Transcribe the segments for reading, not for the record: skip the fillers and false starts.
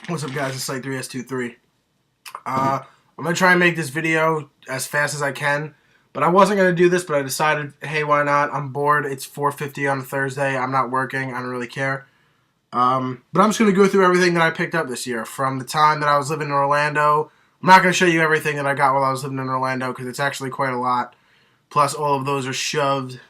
What's up, guys? It's Site3S23. I'm going to try and make this video as fast as I can, but I wasn't going to do this, but I decided, hey, why not? I'm bored. It's 4:50 on a Thursday. I'm not working. I don't really care. But I'm just going to go through everything that I picked up this year from the time that I was living in Orlando. I'm not going to show you everything that I got while I was living in Orlando because it's actually quite a lot. Plus, all of those are shoved.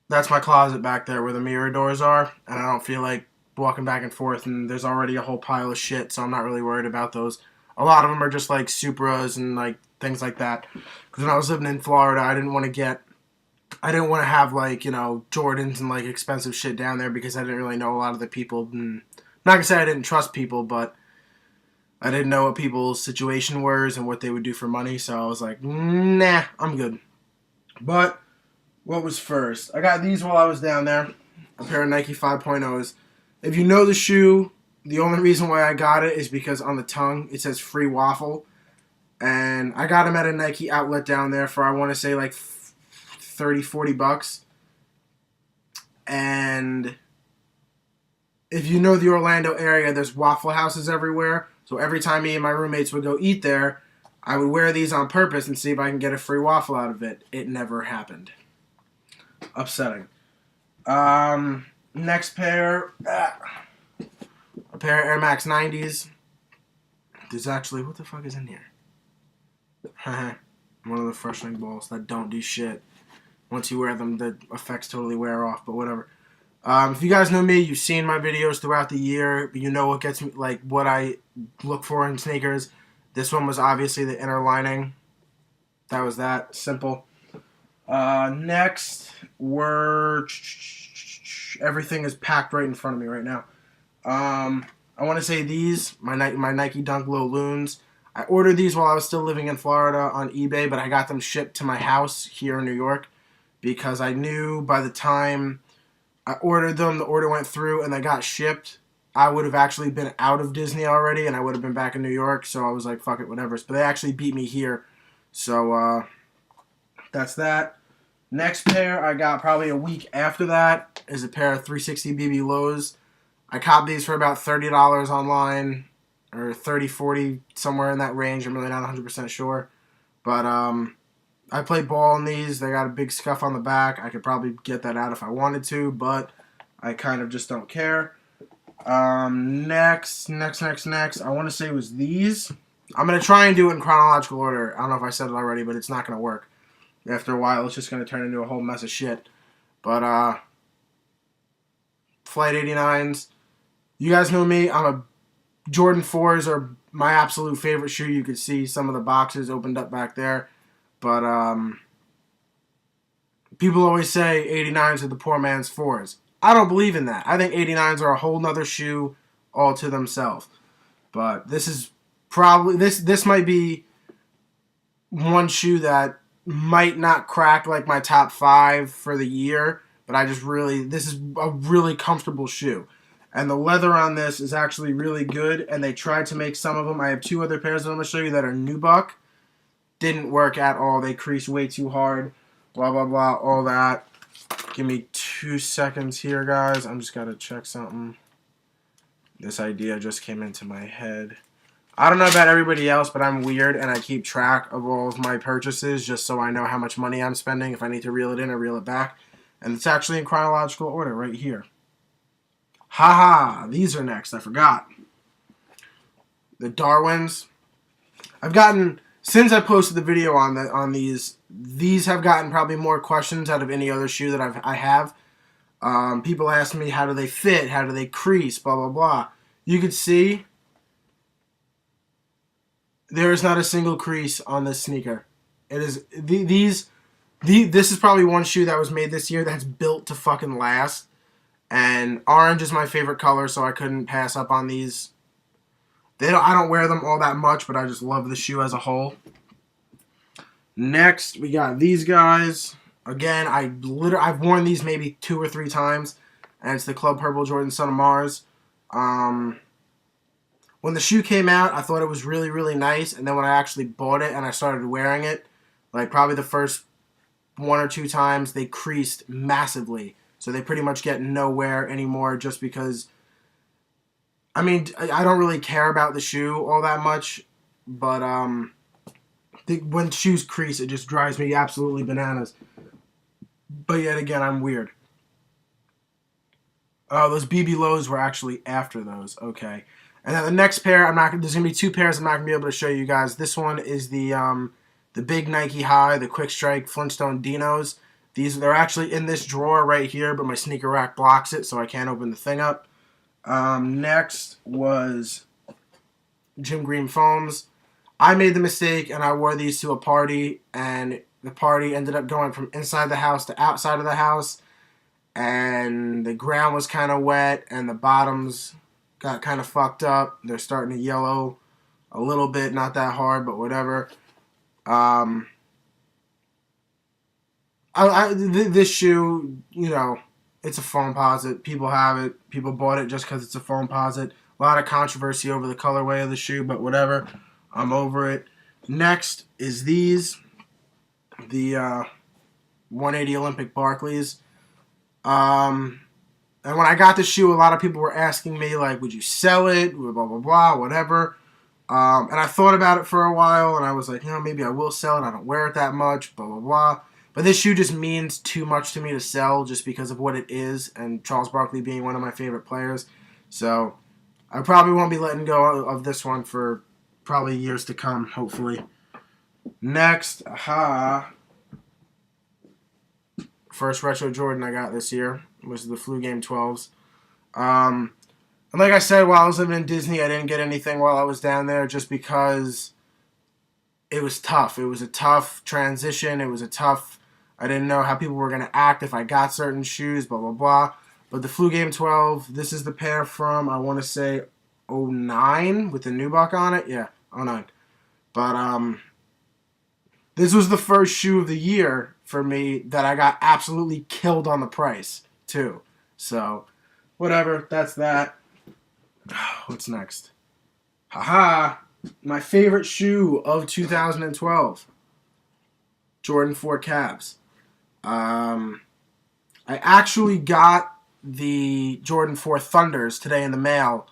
That's my closet back there where the mirror doors are, and I don't feel like walking back and forth, and there's already a whole pile of shit, so I'm not really worried about those. A lot of them are just like Supras and like things like that. Because when I was living in Florida, I didn't want to have like, Jordans and like expensive shit down there because I didn't really know a lot of the people. And not gonna say I didn't trust people, but I didn't know what people's situation was and what they would do for money, so I was like, nah, I'm good. But what was first? I got these while I was down there. A pair of Nike 5.0s. If you know the shoe, the only reason why I got it is because on the tongue it says free waffle. And I got them at a Nike outlet down there for, I want to say, like 30, 40 bucks. And if you know the Orlando area, there's Waffle Houses everywhere. So every time me and my roommates would go eat there, I would wear these on purpose and see if I can get a free waffle out of it. It never happened. Upsetting. Next pair, a pair of Air Max 90s. There's actually, what the fuck is in here? One of the frustrating balls that don't do shit. Once you wear them, the effects totally wear off, but whatever. If you guys know me, you've seen my videos throughout the year. You know what gets me, like, what I look for in sneakers. This one was obviously the inner lining. That was that. Simple. Next, everything is packed right in front of me right now. I want to say these, my Nike Dunk Low Loons. I ordered these while I was still living in Florida on eBay, but I got them shipped to my house here in New York because I knew by the time I ordered them, the order went through and they got shipped, I would have actually been out of Disney already and I would have been back in New York, so I was like, fuck it, whatever. But they actually beat me here, so that's that. Next pair I got probably a week after that is a pair of 360 BB Lows. I copped these for about $30 online, or 30, 40, somewhere in that range. I'm really not 100% sure. But I play ball in these. They got a big scuff on the back. I could probably get that out if I wanted to, but I kind of just don't care. Next. I want to say it was these. I'm going to try and do it in chronological order. I don't know if I said it already, but it's not going to work. After a while, it's just going to turn into a whole mess of shit. But, Flight 89s. You guys know me. I'm a Jordan 4s are my absolute favorite shoe. You could see some of the boxes opened up back there. But, people always say 89s are the poor man's 4s. I don't believe in that. I think 89s are a whole nother shoe all to themselves. But this is probably, this might be one shoe that might not crack like my top 5 for the year, but this is a really comfortable shoe. And the leather on this is actually really good, and they tried to make some of them. I have 2 other pairs that I'm going to show you that are nubuck. Didn't work at all. They crease way too hard, blah, blah, blah, all that. Give me 2 seconds here, guys. I'm just got to check something. This idea just came into my head. I don't know about everybody else, but I'm weird, and I keep track of all of my purchases just so I know how much money I'm spending. If I need to reel it in or reel it back. And it's actually in chronological order right here. Haha, these are next. I forgot. The Darwins. Since I posted the video on these have gotten probably more questions out of any other shoe that I have. People ask me, how do they fit? How do they crease? Blah, blah, blah. You could see there is not a single crease on this sneaker. It is this is probably one shoe that was made this year that's built to fucking last. And orange is my favorite color, so I couldn't pass up on these. I don't wear them all that much, but I just love the shoe as a whole. Next, we got these guys. Again, I've worn these maybe 2 or 3 times, and it's the Club Purple Jordan Son of Mars. When the shoe came out, I thought it was really, really nice, and then when I actually bought it and I started wearing it, like probably the first 1 or 2 times, they creased massively. So they pretty much get nowhere anymore just because I mean, I don't really care about the shoe all that much, but when shoes crease, it just drives me absolutely bananas. But yet again, I'm weird. Oh, those BB Lows were actually after those. Okay. And then the next pair, I'm not. There's gonna be two pairs I'm not gonna be able to show you guys. This one is the big Nike High, the Quick Strike Flintstone Dinos. They're actually in this drawer right here, but my sneaker rack blocks it, so I can't open the thing up. Next was Jim Green Foams. I made the mistake and I wore these to a party, and the party ended up going from inside the house to outside of the house, and the ground was kind of wet and the bottoms got kind of fucked up. They're starting to yellow a little bit, not that hard, but whatever. This shoe, you know, it's a Foamposite. People have it. People bought it just because it's a Foamposite. A lot of controversy over the colorway of the shoe, but whatever. I'm over it. Next is these. The 180 Olympic Barclays. And when I got the shoe, a lot of people were asking me, like, would you sell it? Blah, blah, blah, whatever. And I thought about it for a while, and I was like, maybe I will sell it. I don't wear it that much, blah, blah, blah. But this shoe just means too much to me to sell just because of what it is, and Charles Barkley being one of my favorite players. So I probably won't be letting go of this one for probably years to come, hopefully. Next, first retro Jordan I got this year was the Flu Game 12s. And like I said, while I was living in Disney, I didn't get anything while I was down there just because it was tough. It was a tough transition. It was a tough... I didn't know how people were going to act if I got certain shoes, blah, blah, blah. But the Flu Game 12, this is the pair from, I want to say, 09 with the nubuck on it. Yeah, 09. But this was the first shoe of the year for me that I got absolutely killed on the price, too. So, whatever. That's that. What's next? Haha! My favorite shoe of 2012. Jordan 4 Cavs. I actually got the Jordan 4 Thunders today in the mail,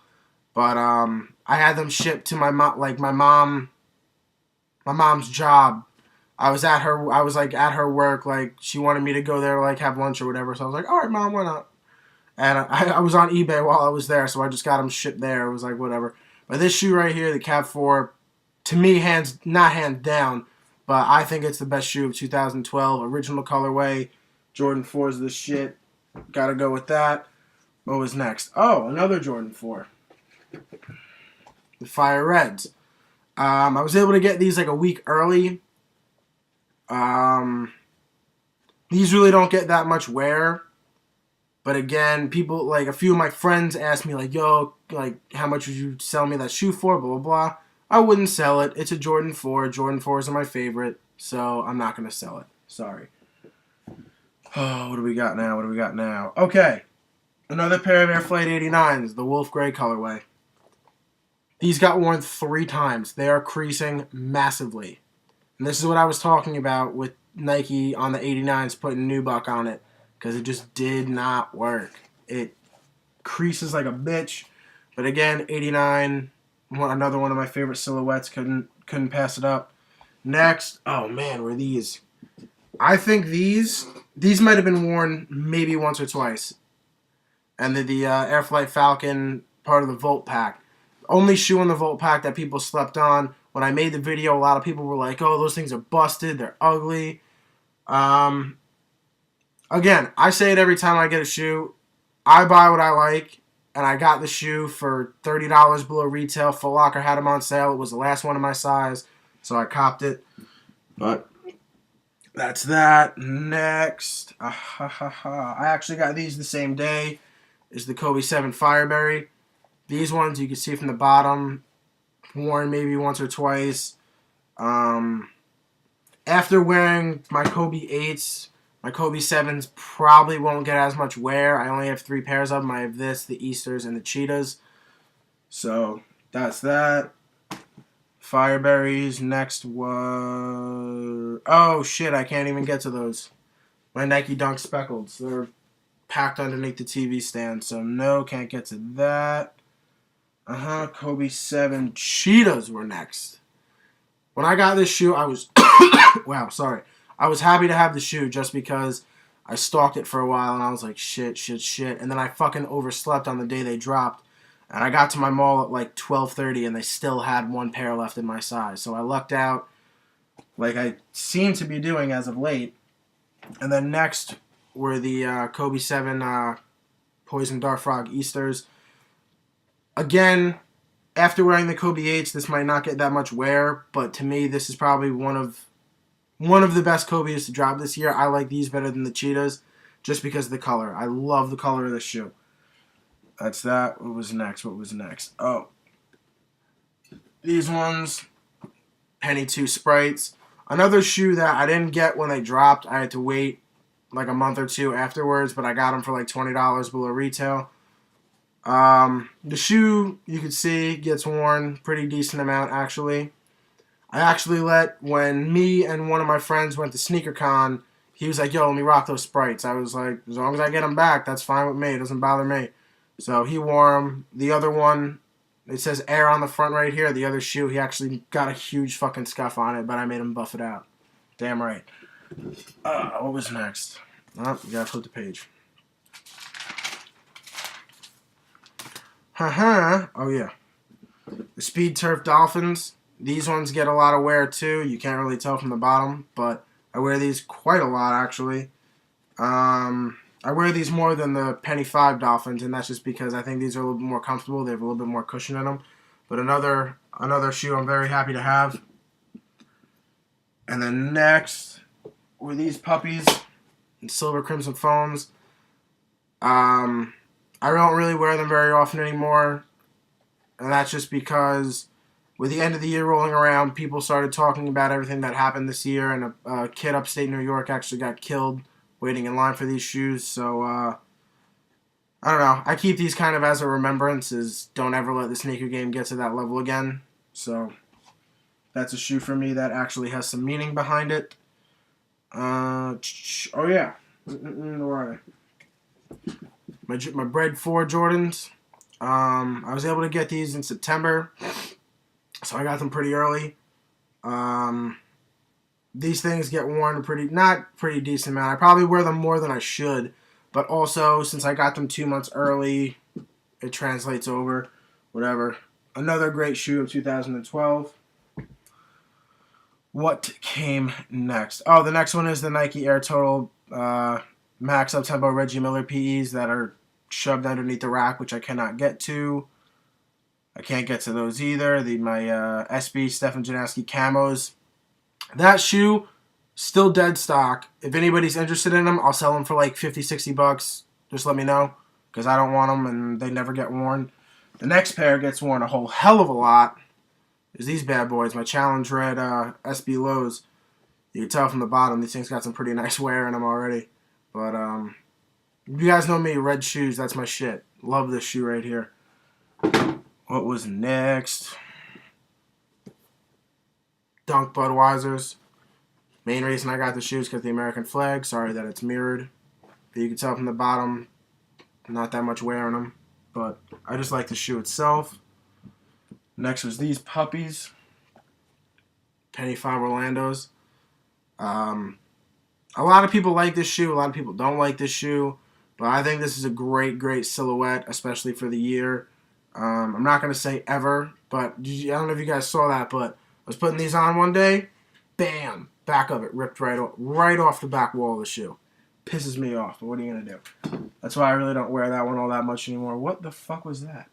but I had them shipped to my mom, like my mom's job. I was at her work, like she wanted me to go there to like have lunch or whatever. So I was like, all right, Mom, why not? And I was on eBay while I was there, so I just got them shipped there. It was like whatever. But this shoe right here, the Cav 4, to me, not hands down, but I think it's the best shoe of 2012. Original colorway. Jordan 4 is the shit. Gotta go with that. What was next? Oh, another Jordan 4. The Fire Reds. I was able to get these like a week early. These really don't get that much wear. But again, people, like a few of my friends asked me like, yo, like how much would you sell me that shoe for? Blah, blah, blah. I wouldn't sell it. It's a Jordan 4. Jordan 4s are my favorite. So I'm not going to sell it. Sorry. Oh, what do we got now? Okay. Another pair of Air Flight 89s, the Wolf Gray colorway. These got worn 3 times. They are creasing massively. And this is what I was talking about with Nike on the 89s putting nubuck on it. Because it just did not work. It creases like a bitch. But again, 89, another one of my favorite silhouettes. Couldn't pass it up. Next, oh man, were these? I think these might have been worn maybe once or twice. And the Airflight Falcon, part of the Volt Pack. Only shoe in the Volt Pack that people slept on. When I made the video, a lot of people were like, oh, those things are busted. They're ugly. Again, I say it every time I get a shoe. I buy what I like, and I got the shoe for $30 below retail. Foot Locker had them on sale. It was the last one of my size, so I copped it. But that's that. Next. I actually got these the same day as the Kobe 7 Fireberry. These ones, you can see from the bottom, worn maybe once or twice. After wearing my Kobe 8s, my Kobe 7s probably won't get as much wear. I only have 3 pairs of them. I have this, the Easters, and the Cheetahs. So, that's that. Fireberries. Next was... Oh, shit, I can't even get to those. My Nike Dunk Speckleds. They're packed underneath the TV stand. So, no, can't get to that. Kobe 7 Cheetahs were next. When I got this shoe, I was wow, sorry. I was happy to have the shoe just because I stalked it for a while and I was like, shit, shit, shit. And then I fucking overslept on the day they dropped. And I got to my mall at like 12:30 and they still had one pair left in my size. So I lucked out like I seem to be doing as of late. And then next were the Kobe 7 Poison Dart Frog Easters. Again, after wearing the Kobe 8s, this might not get that much wear, but to me, this is probably one of the best Kobe's to drop this year. I like these better than the Cheetahs just because of the color. I love the color of the shoe. That's that. What was next? Oh, these ones, Penny 2 Sprites. Another shoe that I didn't get when they dropped. I had to wait like a month or two afterwards, but I got them for like $20 below retail. The shoe, you can see, gets worn pretty decent amount, actually. I actually when me and one of my friends went to SneakerCon, he was like, yo, let me rock those Sprites. I was like, as long as I get them back, that's fine with me. It doesn't bother me. So he wore them. The other one, it says Air on the front right here. The other shoe, he actually got a huge fucking scuff on it, but I made him buff it out. Damn right. What was next? Oh, you gotta flip the page. Oh, yeah. The Speed Turf Dolphins. These ones get a lot of wear, too. You can't really tell from the bottom, but I wear these quite a lot, actually. I wear these more than the Penny 5 Dolphins, and that's just because I think these are a little bit more comfortable. They have a little bit more cushion in them. But another shoe I'm very happy to have. And then next were these puppies in Silver Crimson Foams. I don't really wear them very often anymore, and that's just because with the end of the year rolling around, people started talking about everything that happened this year, and a kid upstate New York actually got killed waiting in line for these shoes, so I don't know. I keep these kind of as a remembrance, as don't ever let the sneaker game get to that level again, so that's a shoe for me that actually has some meaning behind it. Oh yeah, where are they? My Bred 4 Jordans. I was able to get these in September, so I got them pretty early. These things get worn not pretty decent amount. I probably wear them more than I should, but also since I got them 2 months early, it translates over. Whatever. Another great shoe of 2012. What came next? Oh, the next one is the Nike Air Total Max Uptempo Reggie Miller PEs that are shoved underneath the rack, which I cannot get to. I can't get to those either. My SB Stephen Janaski camos. That shoe, still dead stock. If anybody's interested in them, I'll sell them for like $50, $60. Just let me know, because I don't want them and they never get worn. The next pair gets worn a whole hell of a lot. Is these bad boys, my Challenge Red SB Lows. You can tell from the bottom, these things got some pretty nice wear in them already. But, you guys know me, red shoes, that's my shit. Love this shoe right here. What was next? Dunk Budweisers. Main reason I got the shoes because the American flag. Sorry that it's mirrored. But you can tell from the bottom, not that much wear on them. But I just like the shoe itself. Next was these puppies. Penny 5 Orlandos. A lot of people like this shoe. A lot of people don't like this shoe. But I think this is a great, great silhouette, especially for the year. I'm not going to say ever, but I don't know if you guys saw that, but I was putting these on one day. Bam! Back of it ripped right off the back wall of the shoe. Pisses me off, but what are you going to do? That's why I really don't wear that one all that much anymore. What the fuck was that?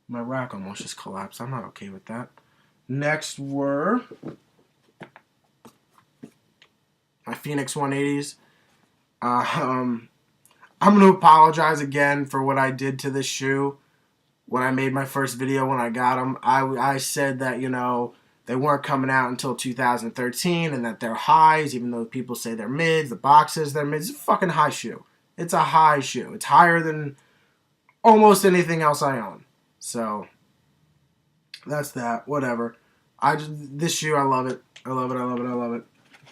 My rack almost just collapsed. I'm not okay with that. Next were my Phoenix 180s. I'm going to apologize again for what I did to this shoe when I made my first video when I got them. I said that, they weren't coming out until 2013 and that they're highs, even though people say they're mids. The box says they're mids. It's a fucking high shoe. It's a high shoe. It's higher than almost anything else I own. So, that's that. Whatever. This shoe, I love it. I love it, I love it, I love it.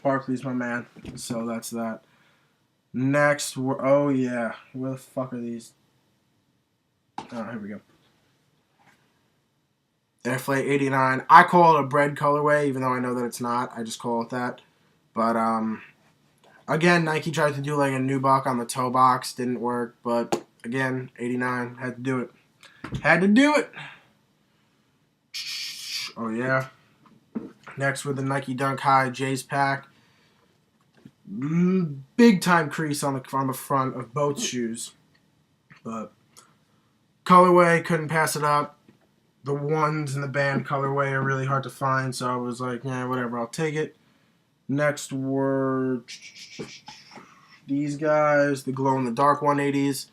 Barkley's my man. So, that's that. Next, oh yeah. Where the fuck are these? Oh, here we go. Airflate 89. I call it a bread colorway, even though I know that it's not. I just call it that. But, again, Nike tried to do like a nubuck on the toe box. Didn't work. But, again, 89. Had to do it. Had to do it. Oh, yeah. Next with the Nike Dunk High J's pack. Big time crease on the front of both shoes. But colorway, couldn't pass it up. The ones in the band colorway are really hard to find, so I was like, yeah, whatever, I'll take it. Next were these guys, the glow-in-the-dark 180s.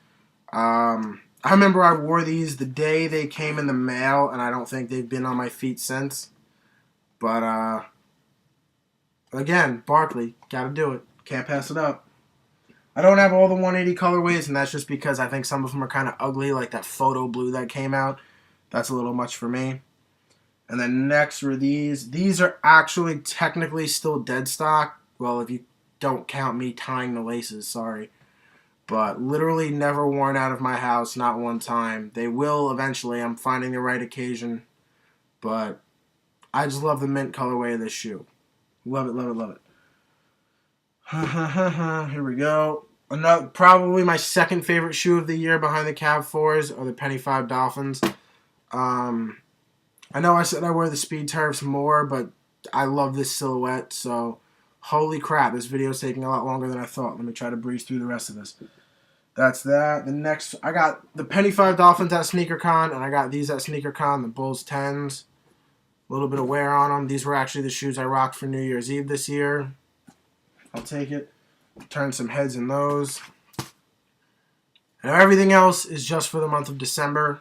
I remember I wore these the day they came in the mail, and I don't think they've been on my feet since. But, again, Barkley, gotta do it. Can't pass it up. I don't have all the 180 colorways, and that's just because I think some of them are kind of ugly, like that photo blue that came out. That's a little much for me. And then next were these. These are actually technically still dead stock. Well, if you don't count me tying the laces, sorry. But literally never worn out of my house, not one time. They will eventually. I'm finding the right occasion. But I just love the mint colorway of this shoe. Love it, love it, love it. Here we go. Probably my second favorite shoe of the year behind the Cab 4s are the Penny 5 Dolphins. I know I said I wear the Speed Turfs more, but I love this silhouette, so holy crap, this video is taking a lot longer than I thought. Let me try to breeze through the rest of this. That's that. The next, I got the Penny 5 Dolphins at SneakerCon, and I got these at SneakerCon, the Bulls 10s. A little bit of wear on them. These were actually the shoes I rocked for New Year's Eve this year. I'll take it. Turn some heads in those. And everything else is just for the month of December.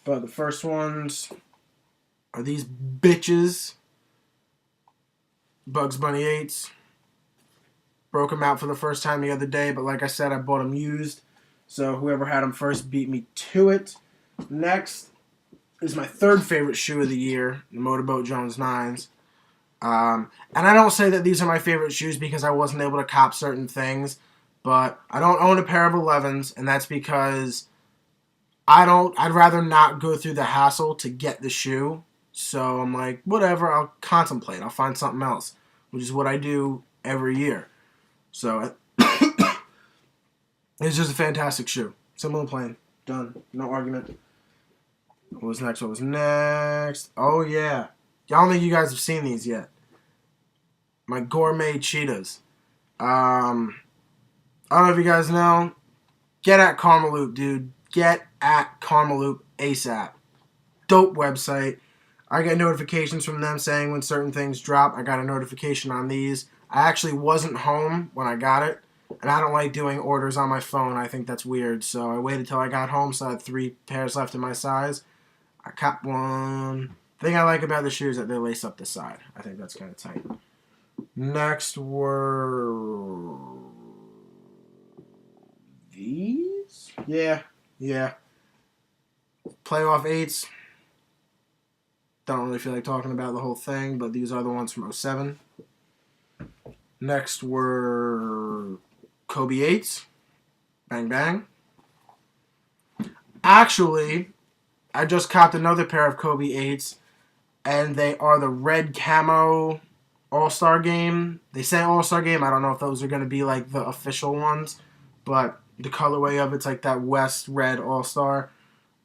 But the first ones are these bitches. Bugs Bunny 8s. Broke them out for the first time the other day, but like I said, I bought them used. So whoever had them first beat me to it. Next is my third favorite shoe of the year, the Motorboat Jones 9s. And I don't say that these are my favorite shoes because I wasn't able to cop certain things, but I don't own a pair of 11s, and that's because I'd rather not go through the hassle to get the shoe. So I'm like, whatever, I'll contemplate. I'll find something else, which is what I do every year. So it's just a fantastic shoe. Simple and plain. Done. No argument. What was next? What was next? Oh, yeah. I don't think you guys have seen these yet. My gourmet cheetahs. I don't know if you guys know. Get at Karmaloop, dude. Get at Karmaloop ASAP. Dope website. I get notifications from them saying when certain things drop. I got a notification on these. I actually wasn't home when I got it. And I don't like doing orders on my phone. I think that's weird. So I waited till I got home, so I had 3 pairs left in my size. I copped one. The thing I like about the shoes is that they lace up the side. I think that's kind of tight. Next were these? Yeah. Playoff 8s. Don't really feel like talking about the whole thing, but these are the ones from 07. Next were Kobe 8s. Bang, bang. Actually, I just copped another pair of Kobe 8s, and they are the red camo All-Star Game. They say All-Star Game. I don't know if those are going to be like the official ones, but the colorway of it's like that West Red All-Star.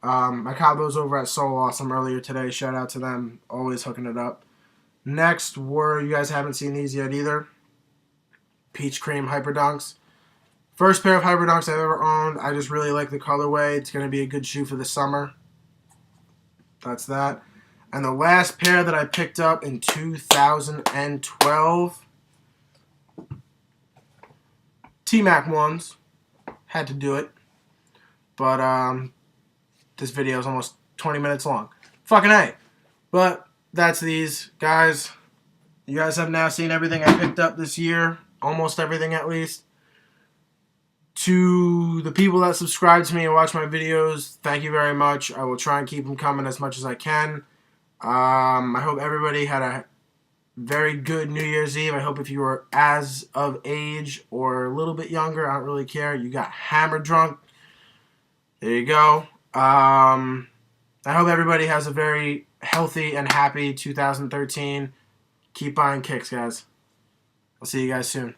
I caught those over at Soul Awesome earlier today. Shout out to them. Always hooking it up. Next were, you guys haven't seen these yet either, Peach Cream Hyper Dunks. First pair of Hyper Dunks I've ever owned. I just really like the colorway. It's going to be a good shoe for the summer. That's that. And the last pair that I picked up in 2012, T-Mac ones. Had to do it. But, this video is almost 20 minutes long. Fucking A. But that's these. Guys, you guys have now seen everything I picked up this year. Almost everything, at least. To the people that subscribe to me and watch my videos, thank you very much. I will try and keep them coming as much as I can. I hope everybody had a very good New Year's Eve. I hope if you were as of age or a little bit younger, I don't really care, you got hammered drunk. There you go. I hope everybody has a very healthy and happy 2013. Keep buying kicks, guys. I'll see you guys soon.